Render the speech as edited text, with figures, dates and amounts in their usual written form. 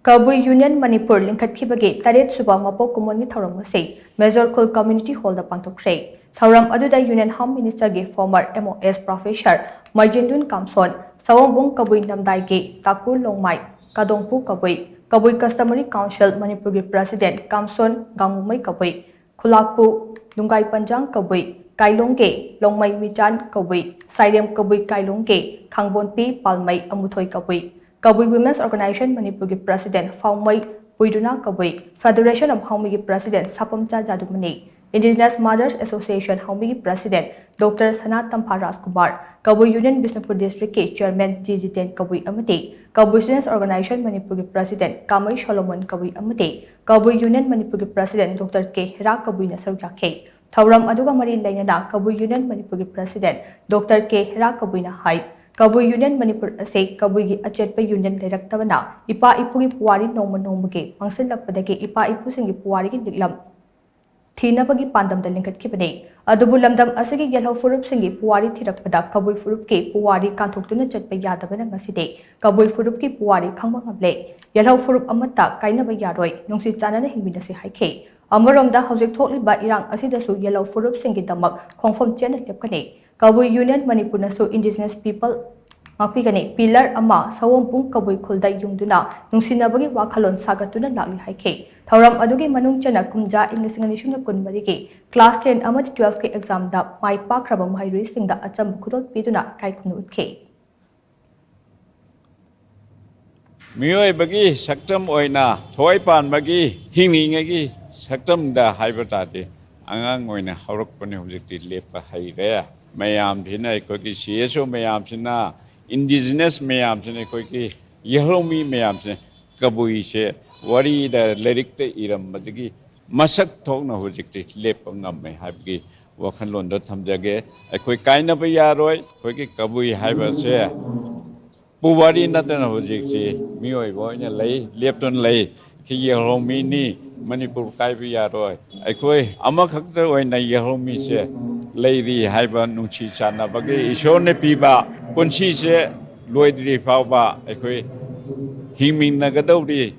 Kabui Union Manipur lingkhatkhibagi taret Suba Mapok Kumon ni Thouram Ngasi Majorkhun Community Hall da Pangthokkhre. Thouram aduda Union Home Minister gi former MOS Professor Majorkhun Kamson Sawambung Kabui Namdai gi Takul Longmai Kadongpu Kabui Customary Council Manipur gi President Kamson Gangumai Kabui Khulakpu Lungai Panjang Kabui Kailongge Longmai Michan Kabui Sairem Kabui Kailongge Khangbonpi Palmai Amuthoi Kabui Women's Organization Manipur gi President Faumai Puiduna Kabui Federation of Haumi gi President Sapamcha Jadumani Indigenous Mothers Association Haumi gi President Dr. Sanat Tamparas Kumar Kabui Union Bisnupur District ki Chairman Jijiten Kabui Amati Kabui Students Organization Manipur gi President Kamai Solomon Kabui Amati Kabui Union Manipur gi President Dr. K. Hera Kabui na sarukhe Thouram aduga mari lainana Kabui Union Manipur gi President Dr. K. Hera Kabui na hai Kabui Union Manipur ase Kabui gi achetpa union leraktabana ipa ipugi puwari nongma mangsin lakpadagi ipa ipu singi puwari gi liklam thinabagi pandam da lingkhatkibani adubu lamdam asigi yelho furup singi puwari thirakpada Kabui furup ki puwari kanthoktuna chetpa yadabana ngaside Kabui furup ki puwari khangba ngable yelho furup amata kainaba yaroi nungsi chanana hingminasi haikhe amaromda hojik thokliba irang asidasu yelho furup singi damak khongfom chena lepkani Kabui Union Manipur nasu Indigenous People Mapigani Pillar Ama Sawompung Kabui Khulda Yungduna Nungsinabagi Wakhalon Sagatuna Lakli Haike Thouram adugi manung chana kumja Inglisingani kunmarigi Class 10 amadi 12 ke exam da Mai Pakraba Mahirui Singda Acham Khudot Piduna Kaikunu Utke Mioi bagi saktam oina thoi pan bagi hingingagi saktam da haibatati angang oina haurok pani hujikti lepa haire mayam thina ko ki CSO mayam sina indigenous mayam sina ko ki yehlomi mayam sina kabui se wari da lyric te iram madigi masak thokna hujikti lepa ngamme habgi wakhanlon da thamjage koi kaina ba yaroi ko ki kabui haiba se puwari natana hujikti mioi boina lei lepton lei ki yehlomi ni Manipur kai bi yaroi koi amakhakta oina yehlomi se Lady Haiba Nuchi Chana Bagi, Ishone Piba, Punchi se Loidri Fauba, Equi, Himing Nagadori,